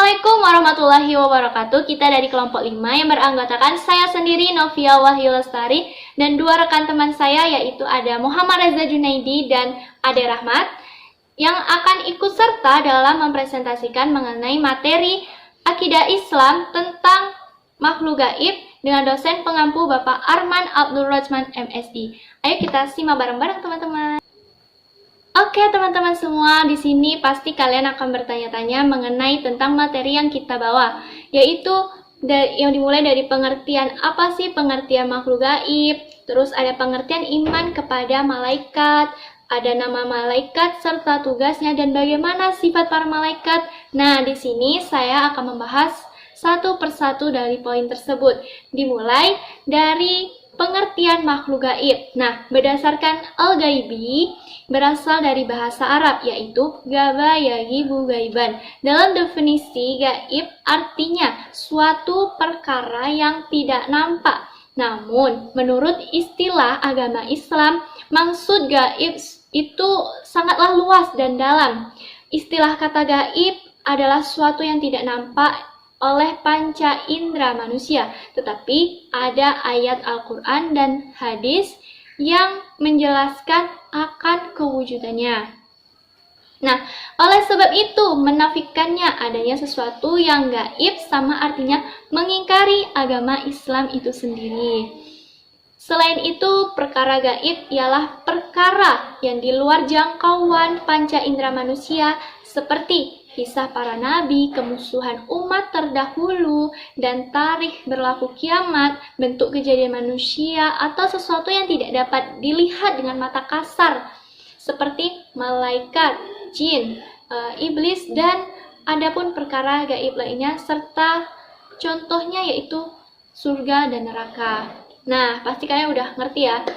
Assalamualaikum warahmatullahi wabarakatuh. Kita dari kelompok 5 yang beranggotakan saya sendiri Novia Wahyu Lestari dan dua rekan teman saya, yaitu ada Muhammad Reza Junaidi dan Ade Rahmat, yang akan ikut serta dalam mempresentasikan mengenai materi akidah Islam tentang makhluk gaib dengan dosen pengampu Bapak Arman Abdul Rajman MSI. Ayo kita simak bareng-bareng teman-teman. Oke teman-teman semua, di sini pasti kalian akan bertanya-tanya mengenai tentang materi yang kita bawa, yaitu yang dimulai dari pengertian apa sih pengertian makhluk gaib, terus ada pengertian iman kepada malaikat, ada nama malaikat serta tugasnya dan bagaimana sifat para malaikat. Nah, di sini saya akan membahas satu persatu dari poin tersebut, dimulai dari pengertian makhluk gaib. Nah, berdasarkan al-gaibi berasal dari bahasa Arab, yaitu gaba yagibu gaiban. Dalam definisi gaib artinya suatu perkara yang tidak nampak. Namun, menurut istilah agama Islam, maksud gaib itu sangatlah luas dan dalam. Istilah kata gaib adalah suatu yang tidak nampak oleh panca indera manusia, tetapi ada ayat Al-Quran dan hadis yang menjelaskan akan kewujudannya. Nah, oleh sebab itu menafikannya adanya sesuatu yang gaib sama artinya mengingkari agama Islam itu sendiri. Selain itu, perkara gaib ialah perkara yang di luar jangkauan panca indera manusia, seperti kisah para nabi, kemusuhan umat terdahulu, dan tarikh berlaku kiamat, bentuk kejadian manusia, atau sesuatu yang tidak dapat dilihat dengan mata kasar, seperti malaikat, jin, iblis, dan adapun perkara gaib lainnya, serta contohnya yaitu surga dan neraka. Nah, pasti kalian udah ngerti ya,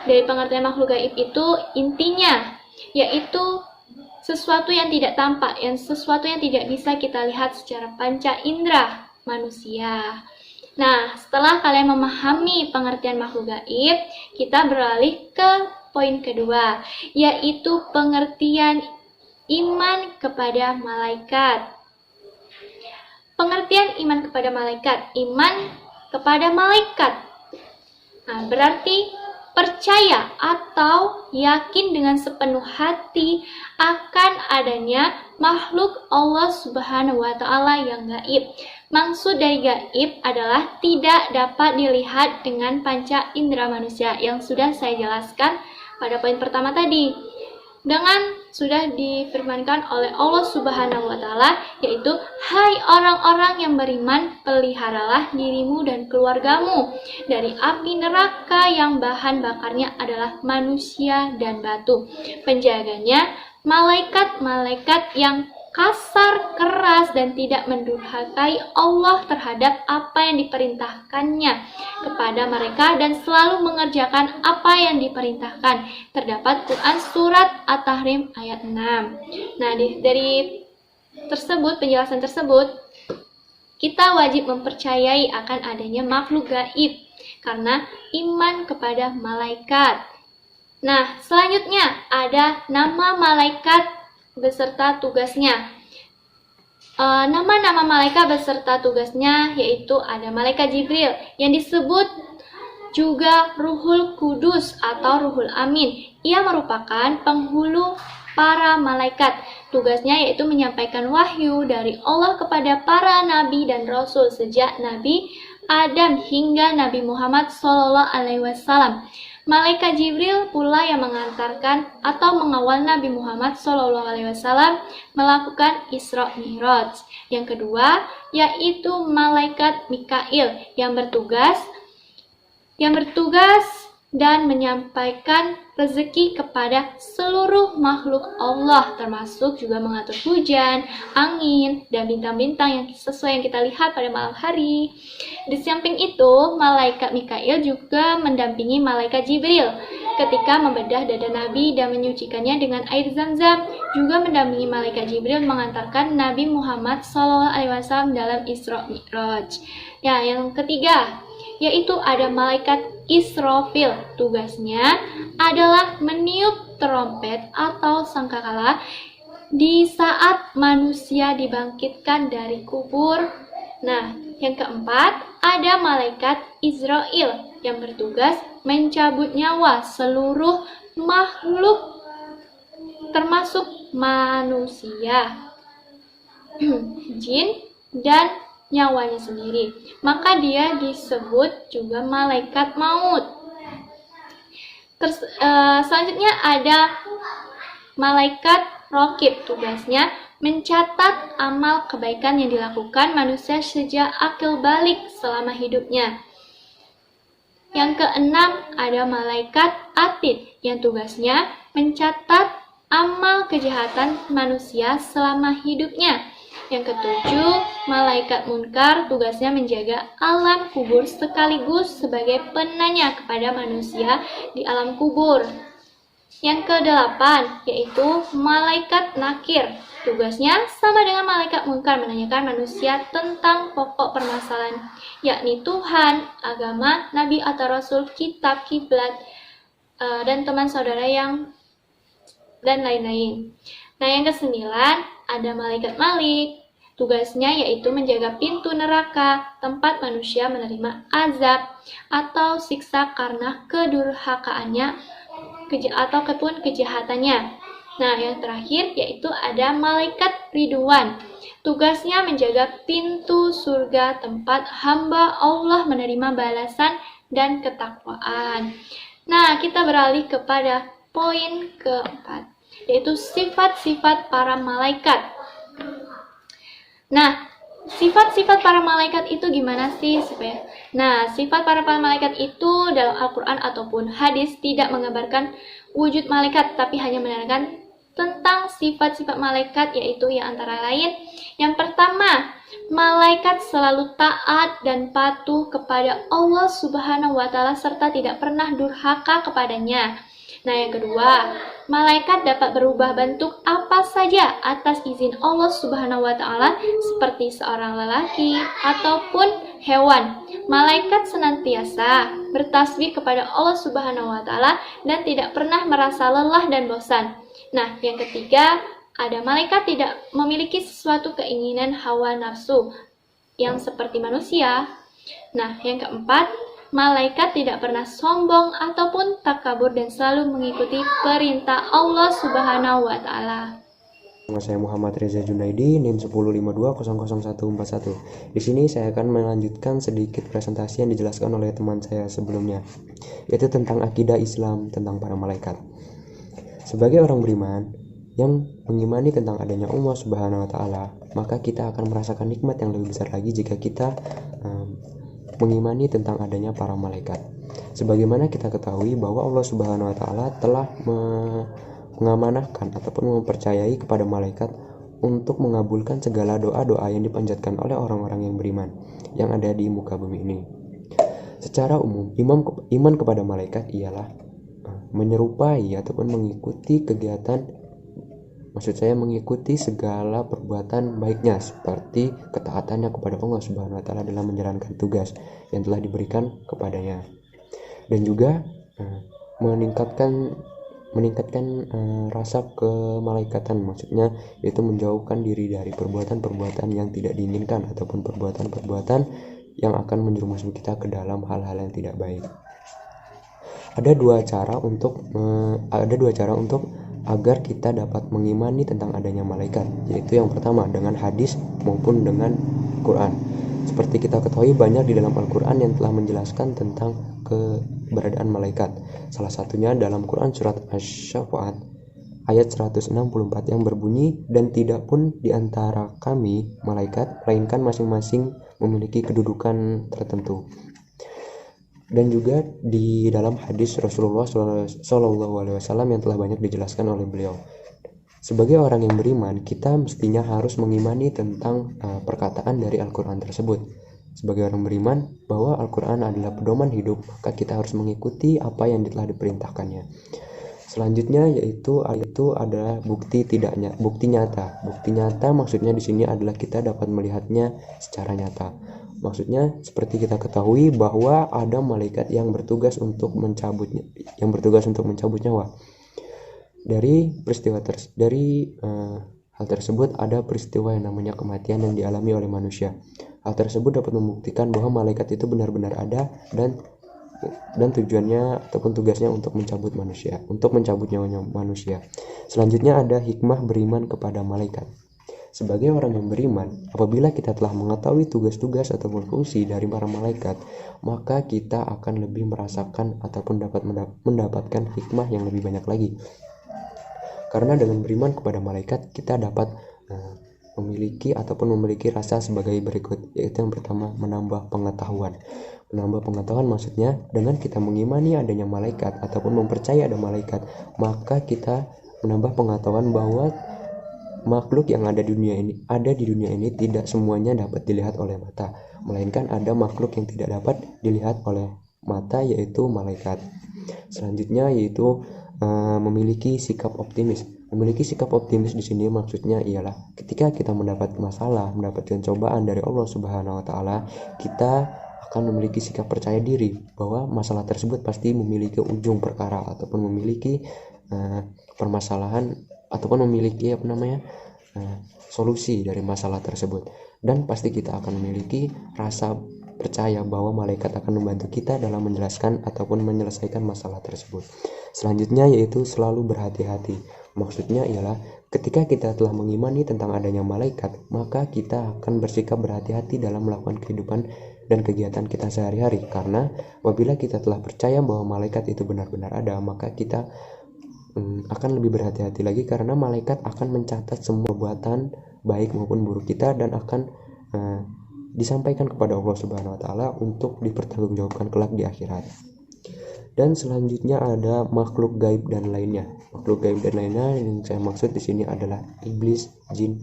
dari pengertian makhluk gaib itu intinya, yaitu sesuatu yang tidak tampak, sesuatu yang tidak bisa kita lihat secara panca indera manusia. Nah, setelah kalian memahami pengertian makhluk gaib, kita beralih ke poin kedua, yaitu pengertian iman kepada malaikat. Pengertian iman kepada malaikat. Iman kepada malaikat. Nah, berarti percaya atau yakin dengan sepenuh hati akan adanya makhluk Allah Subhanahu wa Ta'ala yang gaib. Maksud dari gaib adalah tidak dapat dilihat dengan panca indera manusia yang sudah saya jelaskan pada poin pertama tadi. Dengan sudah difirmankan oleh Allah Subhanahu wa Ta'ala, yaitu hai orang-orang yang beriman, peliharalah dirimu dan keluargamu dari api neraka yang bahan bakarnya adalah manusia dan batu. Penjaganya malaikat-malaikat yang kasar, keras, dan tidak mendurhakai Allah terhadap apa yang diperintahkannya kepada mereka dan selalu mengerjakan apa yang diperintahkan. Terdapat Quran Surat At-Tahrim ayat 6. Nah, dari penjelasan tersebut, kita wajib mempercayai akan adanya makhluk gaib karena iman kepada malaikat. Nah, selanjutnya ada nama malaikat beserta tugasnya. Nama-nama malaikat beserta tugasnya yaitu ada malaikat Jibril yang disebut juga Ruhul Kudus atau Ruhul Amin. Ia merupakan penghulu para malaikat. Tugasnya yaitu menyampaikan wahyu dari Allah kepada para nabi dan rasul sejak Nabi Adam hingga Nabi Muhammad SAW. Malaikat Jibril pula yang mengantarkan atau mengawal Nabi Muhammad SAW melakukan Isra Mi'raj. Yang kedua, yaitu malaikat Mikail yang bertugas dan menyampaikan rezeki kepada seluruh makhluk Allah, termasuk juga mengatur hujan, angin, dan bintang-bintang yang sesuai yang kita lihat pada malam hari. Di samping itu, malaikat Mikail juga mendampingi malaikat Jibril ketika membedah dada Nabi dan menyucikannya dengan air Zam-Zam, juga mendampingi malaikat Jibril mengantarkan Nabi Muhammad SAW dalam Isra Mi'raj. Ya, yang ketiga, yaitu ada malaikat Israfil. Tugasnya adalah meniup trompet atau sangkakala di saat manusia dibangkitkan dari kubur. Nah, yang keempat, ada malaikat Israel yang bertugas mencabut nyawa seluruh makhluk termasuk manusia, jin, dan nyawanya sendiri. Maka dia disebut juga malaikat maut. Selanjutnya ada malaikat raqib, tugasnya mencatat amal kebaikan yang dilakukan manusia sejak akil balik selama hidupnya. Yang keenam ada malaikat atid yang tugasnya mencatat amal kejahatan manusia selama hidupnya. Yang ketujuh, malaikat munkar tugasnya menjaga alam kubur sekaligus sebagai penanya kepada manusia di alam kubur. Yang kedelapan, yaitu malaikat nakir. Tugasnya sama dengan malaikat munkar, menanyakan manusia tentang pokok permasalahan, yakni Tuhan, agama, nabi atau rasul, kitab, kiblat, dan teman saudara dan lain-lain. Nah, yang kesembilan, ada malaikat Malik. Tugasnya yaitu menjaga pintu neraka, tempat manusia menerima azab atau siksa karena kedurhakaannya ataupun kejahatannya. Nah, yang terakhir yaitu ada malaikat Ridwan. Tugasnya menjaga pintu surga, tempat hamba Allah menerima balasan dan ketakwaan. Nah, kita beralih kepada poin keempat, yaitu sifat-sifat para malaikat. Nah, sifat-sifat para malaikat itu gimana sih? Nah, sifat para malaikat itu dalam Al-Quran ataupun hadis tidak menggambarkan wujud malaikat, tapi hanya menerangkan tentang sifat-sifat malaikat, yaitu yang antara lain. Yang pertama, malaikat selalu taat dan patuh kepada Allah Subhanahu wa Ta'ala serta tidak pernah durhaka kepadanya. Nah, yang kedua, malaikat dapat berubah bentuk apa saja atas izin Allah Subhanahu wa Ta'ala, seperti seorang lelaki ataupun hewan. Malaikat senantiasa bertasbih kepada Allah Subhanahu wa Ta'ala dan tidak pernah merasa lelah dan bosan. Nah, yang ketiga, ada malaikat tidak memiliki sesuatu keinginan hawa nafsu yang seperti manusia. Nah, yang keempat, malaikat tidak pernah sombong ataupun takabur dan selalu mengikuti perintah Allah Subhanahu wa Ta'ala. Nama saya Muhammad Reza Junaidi, NIM 1052000141. Di sini saya akan melanjutkan sedikit presentasi yang dijelaskan oleh teman saya sebelumnya, yaitu tentang akidah Islam tentang para malaikat. Sebagai orang beriman yang mengimani tentang adanya Allah Subhanahu wa Ta'ala, maka kita akan merasakan nikmat yang lebih besar lagi jika kita mengimani tentang adanya para malaikat. Sebagaimana kita ketahui bahwa Allah Subhanahu wa Ta'ala telah mengamanahkan ataupun mempercayai kepada malaikat untuk mengabulkan segala doa-doa yang dipanjatkan oleh orang-orang yang beriman yang ada di muka bumi ini. Secara umum, iman kepada malaikat ialah menyerupai ataupun mengikuti mengikuti segala perbuatan baiknya, seperti ketaatannya kepada Allah Subhanahu wa Ta'ala dalam menjalankan tugas yang telah diberikan kepadanya, dan juga meningkatkan rasa kemalaikatan, maksudnya yaitu menjauhkan diri dari perbuatan-perbuatan yang tidak diinginkan ataupun perbuatan-perbuatan yang akan menjerumuskan kita ke dalam hal-hal yang tidak baik. Ada dua cara untuk agar kita dapat mengimani tentang adanya malaikat, yaitu yang pertama dengan hadis maupun dengan Quran. Seperti kita ketahui, banyak di dalam Al-Quran yang telah menjelaskan tentang keberadaan malaikat. Salah satunya dalam Quran surat Asy-Syafat ayat 164 yang berbunyi, dan tidak pun di antara kami malaikat, melainkan masing-masing memiliki kedudukan tertentu. Dan juga di dalam hadis Rasulullah SAW yang telah banyak dijelaskan oleh beliau. Sebagai orang yang beriman, kita mestinya harus mengimani tentang perkataan dari Al-Quran tersebut. Sebagai orang beriman bahwa Al-Quran adalah pedoman hidup, maka kita harus mengikuti apa yang telah diperintahkannya. Selanjutnya yaitu adalah bukti nyata. Bukti nyata maksudnya di sini adalah kita dapat melihatnya secara nyata. Maksudnya seperti kita ketahui bahwa ada malaikat yang bertugas untuk mencabut nyawa. Dari peristiwa Hal tersebut ada peristiwa yang namanya kematian yang dialami oleh manusia. Hal tersebut dapat membuktikan bahwa malaikat itu benar-benar ada dan tujuannya ataupun tugasnya untuk mencabut nyawa manusia. Selanjutnya ada hikmah beriman kepada malaikat. Sebagai orang yang beriman, apabila kita telah mengetahui tugas-tugas ataupun fungsi dari para malaikat, maka kita akan lebih merasakan ataupun dapat mendapatkan hikmah yang lebih banyak lagi. Karena dengan beriman kepada malaikat, kita dapat memiliki rasa sebagai berikut, yaitu yang pertama, menambah pengetahuan. Menambah pengetahuan maksudnya dengan kita mengimani adanya malaikat ataupun mempercayai ada malaikat, maka kita menambah pengetahuan bahwa makhluk yang ada di dunia ini tidak semuanya dapat dilihat oleh mata, melainkan ada makhluk yang tidak dapat dilihat oleh mata, yaitu malaikat. Selanjutnya yaitu memiliki sikap optimis. Memiliki sikap optimis di sini maksudnya ialah ketika kita mendapat masalah, mendapatkan cobaan dari Allah Subhanahu wa taala, kita akan memiliki sikap percaya diri bahwa masalah tersebut pasti memiliki ujung perkara ataupun memiliki permasalahan ataupun memiliki solusi dari masalah tersebut, dan pasti kita akan memiliki rasa percaya bahwa malaikat akan membantu kita dalam menjelaskan ataupun menyelesaikan masalah tersebut. Selanjutnya yaitu selalu berhati-hati. Maksudnya ialah ketika kita telah mengimani tentang adanya malaikat, maka kita akan bersikap berhati-hati dalam melakukan kehidupan dan kegiatan kita sehari-hari, karena apabila kita telah percaya bahwa malaikat itu benar-benar ada, maka kita akan lebih berhati-hati lagi, karena malaikat akan mencatat semua perbuatan baik maupun buruk kita dan akan disampaikan kepada Allah Subhanahu wa taala untuk dipertanggungjawabkan kelak di akhirat. Dan selanjutnya ada makhluk gaib dan lainnya. Makhluk gaib dan lainnya yang saya maksud di sini adalah iblis, jin,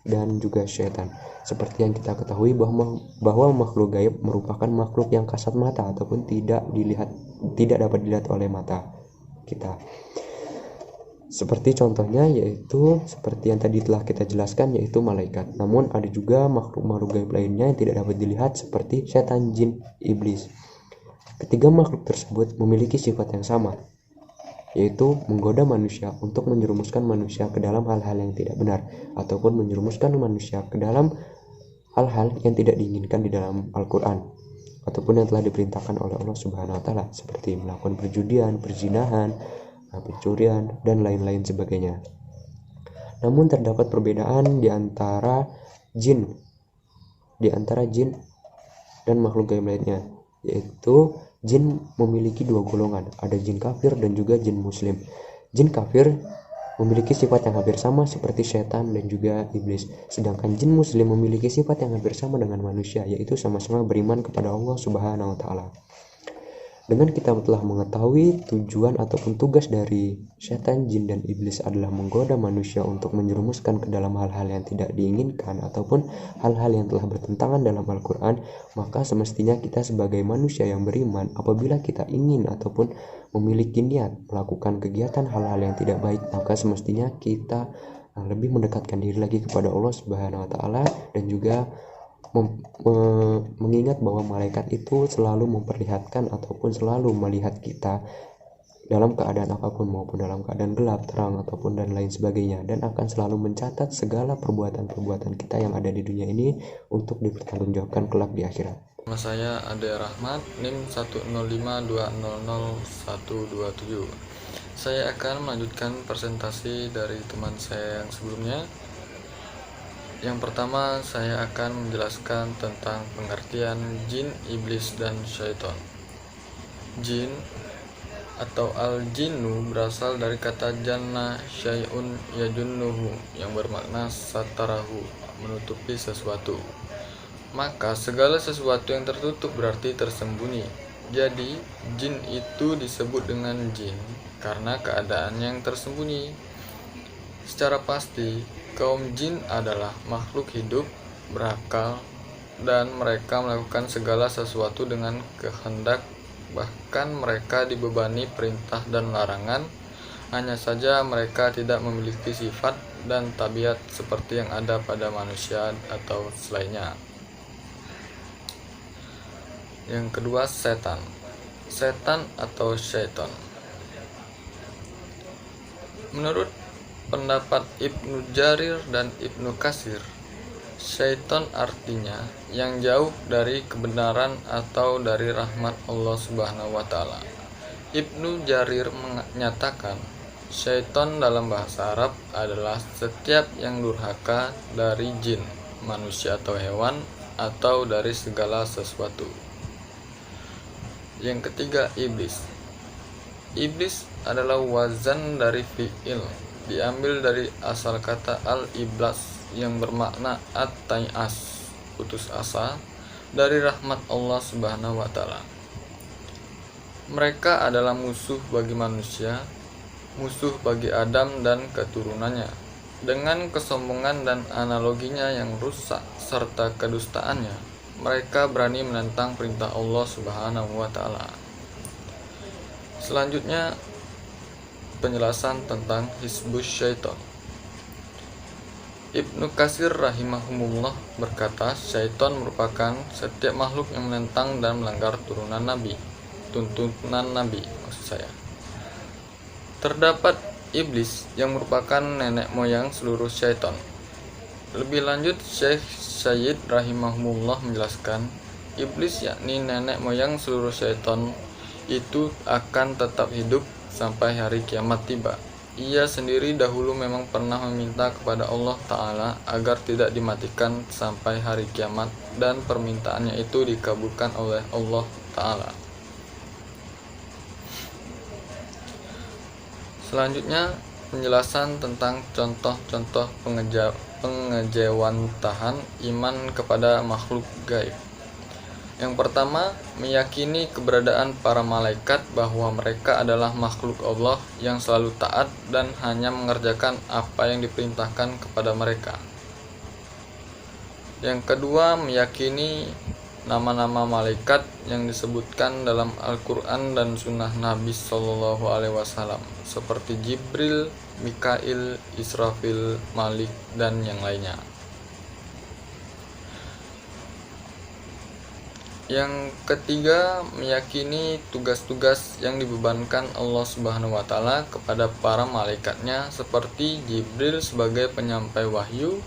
dan juga syaitan. Seperti yang kita ketahui bahwa makhluk gaib merupakan makhluk yang kasat mata ataupun tidak dapat dilihat oleh mata kita. Seperti contohnya yaitu seperti yang tadi telah kita jelaskan, yaitu malaikat. Namun ada juga makhluk-makhluk gaib lainnya yang tidak dapat dilihat seperti setan, jin, iblis. Ketiga makhluk tersebut memiliki sifat yang sama, yaitu menggoda manusia untuk menjerumuskan manusia ke dalam hal-hal yang tidak benar ataupun menjerumuskan manusia ke dalam hal-hal yang tidak diinginkan di dalam Al-Quran ataupun yang telah diperintahkan oleh Allah Subhanahu wa taala, seperti melakukan perjudian, perzinahan, pencurian, dan lain-lain sebagainya. Namun terdapat perbedaan di antara jin dan makhluk gaib lainnya, yaitu jin memiliki dua golongan, ada jin kafir dan juga jin muslim. Jin kafir memiliki sifat yang hampir sama seperti setan dan juga iblis, sedangkan jin muslim memiliki sifat yang hampir sama dengan manusia, yaitu sama-sama beriman kepada Allah Subhanahu wa taala. Dengan kita telah mengetahui tujuan ataupun tugas dari setan, jin, dan iblis adalah menggoda manusia untuk menjerumuskan ke dalam hal-hal yang tidak diinginkan ataupun hal-hal yang telah bertentangan dalam Al-Quran, maka semestinya kita sebagai manusia yang beriman, apabila kita ingin ataupun memiliki niat melakukan kegiatan hal-hal yang tidak baik, maka semestinya kita lebih mendekatkan diri lagi kepada Allah Subhanahu wa taala dan juga mengingat bahwa malaikat itu selalu memperlihatkan ataupun selalu melihat kita dalam keadaan apapun, maupun dalam keadaan gelap, terang, ataupun dan lain sebagainya, dan akan selalu mencatat segala perbuatan-perbuatan kita yang ada di dunia ini untuk dipertanggungjawabkan kelak di akhirat. Nama saya Ade Rahmat, NIM 105200127. Saya akan melanjutkan presentasi dari teman saya yang sebelumnya. Yang pertama, saya akan menjelaskan tentang pengertian jin, iblis, dan syaitan. Jin atau al-jinnu berasal dari kata janna syai'un yajunnuhu, yang bermakna satarahu, menutupi sesuatu. Maka segala sesuatu yang tertutup berarti tersembunyi. Jadi jin itu disebut dengan jin karena keadaan yang tersembunyi. Secara pasti kaum jin adalah makhluk hidup, berakal, dan mereka melakukan segala sesuatu dengan kehendak. Bahkan mereka dibebani perintah dan larangan. Hanya saja mereka tidak memiliki sifat dan tabiat seperti yang ada pada manusia atau selainnya. Yang kedua, setan. Setan atau syaitan. Menurut pendapat Ibnu Jarir dan Ibnu Katsir, syaitan artinya yang jauh dari kebenaran atau dari rahmat Allah Subhanahu wa taala. Ibnu Jarir menyatakan, syaitan dalam bahasa Arab adalah setiap yang durhaka dari jin, manusia atau hewan, atau dari segala sesuatu. Yang ketiga, iblis. Iblis adalah wazan dari fi'il, diambil dari asal kata al-iblas yang bermakna at-tai'as, putus asa dari rahmat Allah Subhanahu wa taala. Mereka adalah musuh bagi manusia, musuh bagi Adam dan keturunannya. Dengan kesombongan dan analoginya yang rusak serta kedustaannya, mereka berani menentang perintah Allah Subhanahu wa taala. Selanjutnya, penjelasan tentang Hizbus Syaitan. Ibnu Katsir rahimahumullah berkata, syaitan merupakan setiap makhluk yang menentang dan melanggar tuntunan Nabi maksud saya. Terdapat iblis yang merupakan nenek moyang seluruh syaitan. Lebih lanjut, Syekh Sayyid rahimahumullah menjelaskan, iblis yakni nenek moyang seluruh syaitan itu akan tetap hidup sampai hari kiamat tiba. Ia sendiri dahulu memang pernah meminta kepada Allah Ta'ala agar tidak dimatikan sampai hari kiamat, dan permintaannya itu dikabulkan oleh Allah Ta'ala. Selanjutnya, penjelasan tentang contoh-contoh pengejawantahan iman kepada makhluk gaib. Yang pertama, meyakini keberadaan para malaikat, bahwa mereka adalah makhluk Allah yang selalu taat dan hanya mengerjakan apa yang diperintahkan kepada mereka. Yang kedua, meyakini nama-nama malaikat yang disebutkan dalam Al-Quran dan Sunnah Nabi Shallallahu Alaihi Wasallam, seperti Jibril, Mikail, Israfil, Malik, dan yang lainnya. Yang ketiga, meyakini tugas-tugas yang dibebankan Allah Subhanahu wa taala kepada para malaikatnya, seperti Jibril sebagai penyampai wahyu,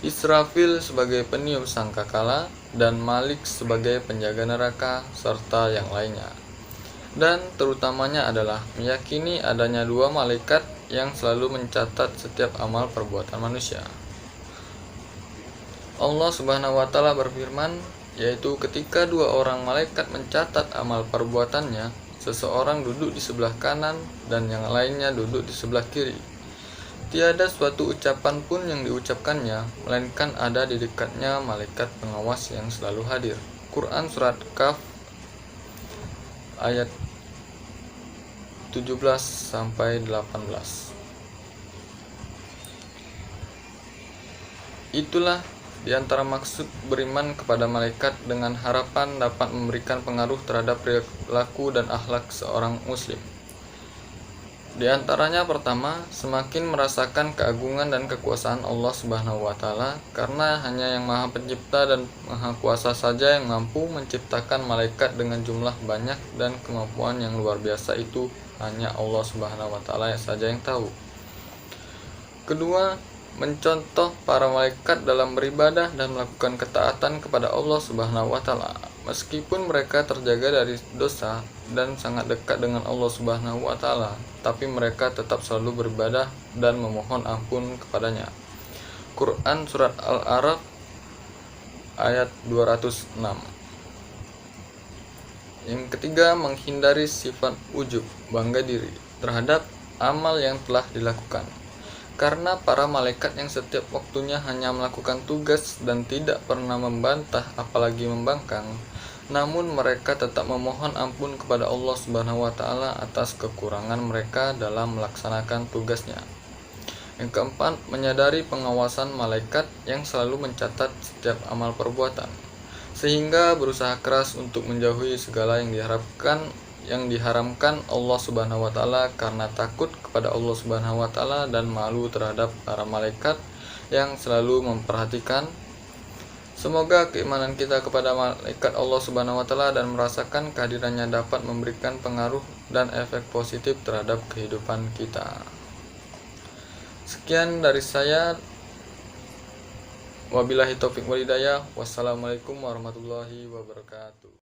Israfil sebagai peniup sangkakala, dan Malik sebagai penjaga neraka, serta yang lainnya. Dan terutamanya adalah meyakini adanya dua malaikat yang selalu mencatat setiap amal perbuatan manusia. Allah Subhanahu wa taala berfirman, yaitu ketika dua orang malaikat mencatat amal perbuatannya, seseorang duduk di sebelah kanan dan yang lainnya duduk di sebelah kiri. Tiada suatu ucapan pun yang diucapkannya, melainkan ada di dekatnya malaikat pengawas yang selalu hadir. Quran Surat Kaf ayat 17-18. Itulah di antara maksud beriman kepada malaikat, dengan harapan dapat memberikan pengaruh terhadap perilaku dan akhlak seorang muslim. Di antaranya pertama, semakin merasakan keagungan dan kekuasaan Allah Subhanahu wa taala, karena hanya yang Maha Pencipta dan Maha Kuasa saja yang mampu menciptakan malaikat dengan jumlah banyak, dan kemampuan yang luar biasa itu hanya Allah Subhanahu wa taala saja yang tahu. Kedua, mencontoh para malaikat dalam beribadah dan melakukan ketaatan kepada Allah Subhanahu wa taala, meskipun mereka terjaga dari dosa dan sangat dekat dengan Allah Subhanahu wa taala, tapi mereka tetap selalu beribadah dan memohon ampun kepadanya. Quran Surat Al-A'raf ayat 206. Yang ketiga, menghindari sifat ujub, bangga diri terhadap amal yang telah dilakukan. Karena para malaikat yang setiap waktunya hanya melakukan tugas dan tidak pernah membantah apalagi membangkang, namun mereka tetap memohon ampun kepada Allah Subhanahu wa taala atas kekurangan mereka dalam melaksanakan tugasnya. Yang keempat, menyadari pengawasan malaikat yang selalu mencatat setiap amal perbuatan, sehingga berusaha keras untuk menjauhi segala yang diharamkan Allah Subhanahu wa taala, karena takut kepada Allah Subhanahu wa taala dan malu terhadap para malaikat yang selalu memperhatikan. Semoga keimanan kita kepada malaikat Allah Subhanahu wa taala dan merasakan kehadirannya dapat memberikan pengaruh dan efek positif terhadap kehidupan kita. Sekian dari saya. Wabillahi taufik wal hidayah. Wassalamualaikum warahmatullahi wabarakatuh.